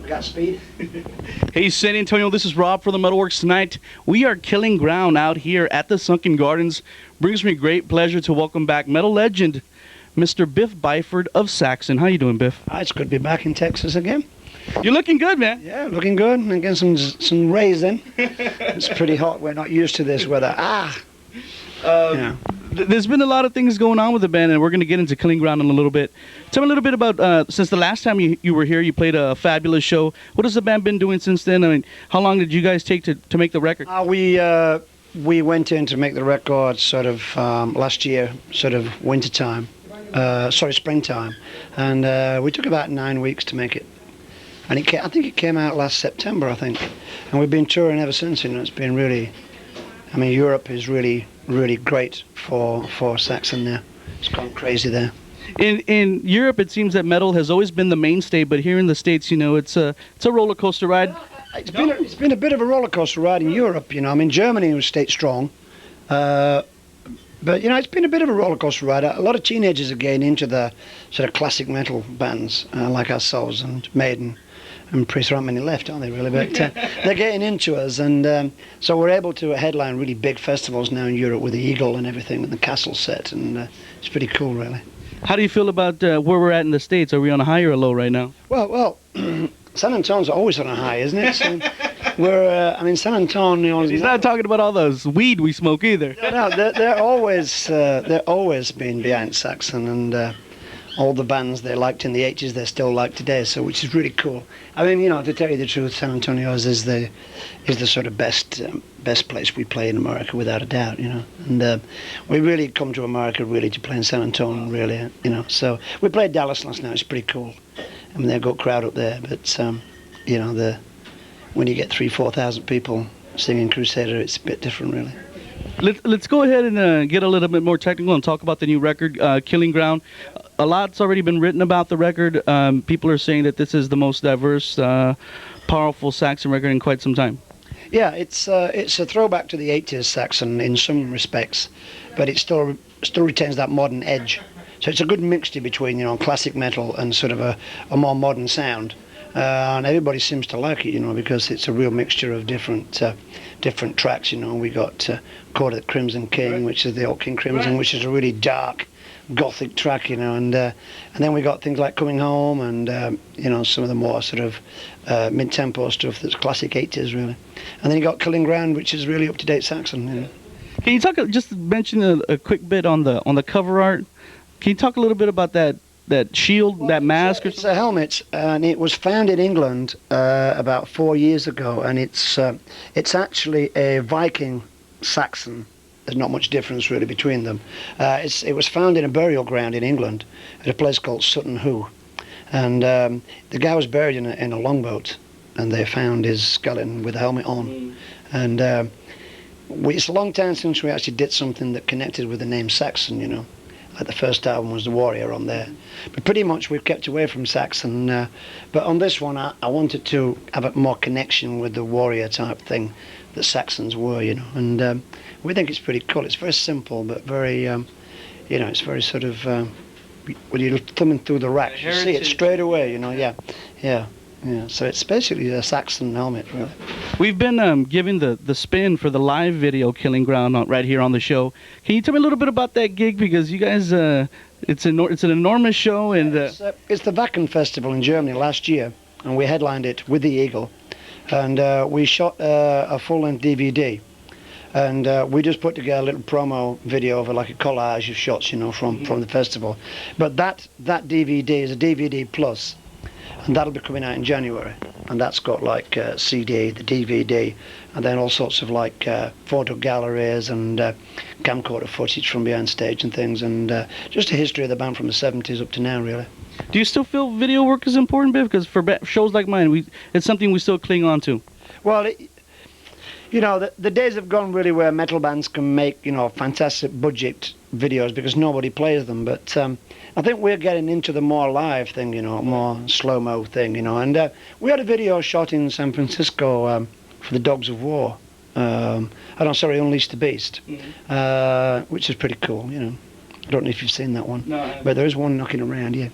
We got speed. Hey San Antonio, this is Rob for the MetalWorks tonight. We are killing ground out here at the Sunken Gardens. Brings me great pleasure to welcome back metal legend, Mr. Biff Byford of Saxon. How you doing, Biff? It's good to be back in Texas again. You're looking good, man. Yeah, looking good. And getting some rays in. It's pretty hot. We're not used to this weather. Yeah. There's been a lot of things going on with the band, and we're going to get into Killing Ground in a little bit. Tell me a little bit about, since the last time you were here, you played a fabulous show. What has the band been doing since then? I mean, how long did you guys take to make the record? We went in to make the record sort of last year, sort of springtime. And we took about 9 weeks to make it. And I think it came out last September, I think. And we've been touring ever since, you know. It's been really, I mean, Europe is really, really great for Saxon now. It's gone crazy there. In Europe, it seems that metal has always been the mainstay, but here in the States, you know, it's a roller coaster ride. It's been a bit of a roller coaster ride in Europe, you know. I mean, Germany was stayed strong, but you know, it's been a bit of a roller coaster ride. A lot of teenagers are getting into the sort of classic metal bands like ourselves and Maiden. And Priest, there aren't many left, aren't they, really? But they're getting into us, and so we're able to headline really big festivals now in Europe with the Eagle and everything, and the Castle set, and it's pretty cool, really. How do you feel about where we're at in the States? Are we on a high or a low right now? Well, San Antonio's always on a high, isn't it? So I mean, San Antonio... He's not talking about all those weed we smoke either. No, they're always been behind Saxon, and all the bands they liked in the 80s, they still like today, so which is really cool. I mean, you know, to tell you the truth, San Antonio is the sort of best place we play in America, without a doubt, you know. And we really come to America really to play in San Antonio, really, you know. So we played Dallas last night. It's pretty cool. I mean, they've got a crowd up there, but you know, when you get 3,000-4,000 people singing Crusader, it's a bit different, really. Let's go ahead and get a little bit more technical and talk about the new record, Killing Ground. A lot's already been written about the record. People are saying that this is the most diverse, powerful Saxon record in quite some time. Yeah, it's a throwback to the 80s Saxon in some respects, but it still retains that modern edge. So it's a good mixture between, you know, classic metal and sort of a more modern sound. And everybody seems to like it, you know, because it's a real mixture of different tracks, you know. We got Court of the Crimson King, which is the Old King Crimson, which is a really dark, gothic track, you know, and then we got things like Coming Home and you know, some of the more sort of mid-tempo stuff that's classic 80s, really. And then you got Killing Ground, which is really up-to-date Saxon, you know. Can you talk, just mention a quick bit on the cover art? Can you talk a little bit about that shield, that mask? It's a helmet, and it was found in England about 4 years ago, and it's actually a Viking Saxon. There's not much difference really between them. It was found in a burial ground in England at a place called Sutton Hoo, and the guy was buried in a longboat, and they found his skeleton with a helmet on. And it's a long time since we actually did something that connected with the name Saxon, you know. Like the first album was The Warrior on there. But pretty much we've kept away from Saxon. But on this one, I wanted to have a more connection with the warrior type thing that Saxons were, you know. And we think it's pretty cool. It's very simple, but very, you know, it's very sort of, when you're thumbing through the racks, you see it straight away, you know, yeah. So it's basically a Saxon helmet, really. We've been giving the spin for the live video Killing Ground right here on the show. Can you tell me a little bit about that gig? Because you guys, it's an enormous show. And it's the Wacken Festival in Germany last year, and we headlined it with the Eagle. And we shot a full-length DVD. And we just put together a little promo video of like a collage of shots, you know, from the festival. But that DVD is a DVD plus. And that'll be coming out in January, and that's got like CD, the DVD, and then all sorts of like photo galleries and camcorder footage from behind stage and things, and just a history of the band from the 70s up to now, really. Do you still feel video work is important, Biff? Because for shows like mine, it's something we still cling on to. Well, you know, the days have gone really where metal bands can make, you know, fantastic budget videos because nobody plays them, but I think we're getting into the more live thing, you know, more slow-mo thing, you know. And we had a video shot in San Francisco for the Dogs of War. Unleash the Beast, which is pretty cool, you know. I don't know if you've seen that one. No, but there is one knocking around, yeah.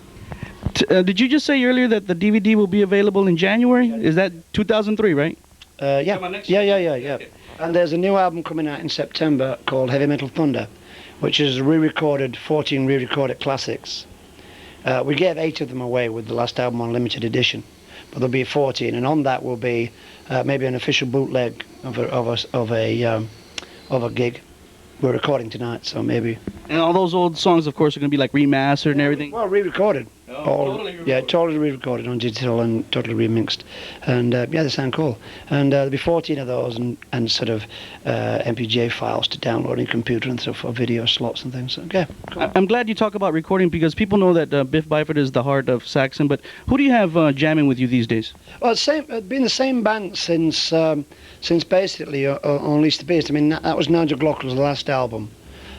Did you just say earlier that the DVD will be available in January? Is that 2003, right? Yeah. Okay. And there's a new album coming out in September called Heavy Metal Thunder, which is re-recorded, 14 re-recorded classics. We gave 8 of them away with the last album on limited edition, but there'll be 14, and on that will be maybe an official bootleg of a gig. We're recording tonight, so maybe. And all those old songs, of course, are going to be like remastered and everything? Well, re-recorded. Totally re-recorded. Yeah, totally re-recorded on digital and totally remixed. And yeah, they sound cool. And there'll be 14 of those and sort of MPJ files to download on your computer and stuff for video slots and things. So, yeah, cool. I'm glad you talk about recording because people know that Biff Byford is the heart of Saxon, but who do you have jamming with you these days? Well, been the same band since basically on Least the Beast. I mean, that was Nigel Glockler's last album.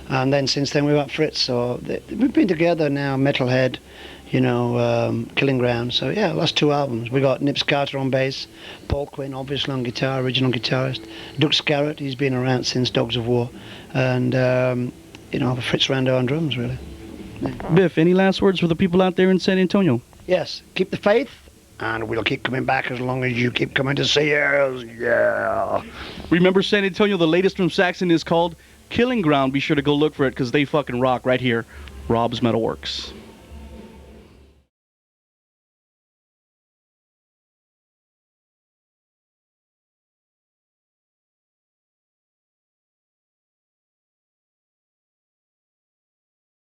And then since then we've got Fritz, so we've been together now, Metalhead, Killing Ground. So yeah, last 2 albums. We got Nips Carter on bass, Paul Quinn obviously on guitar, original guitarist, Doug Scarrett, he's been around since Dogs of War, and Fritz Rando on drums really. Yeah. Biff, any last words for the people out there in San Antonio? Yes, keep the faith, and we'll keep coming back as long as you keep coming to see us. Yeah. Remember San Antonio, the latest from Saxon is called Killing Ground. Be sure to go look for it because they fucking rock right here. Rob's Metalworks.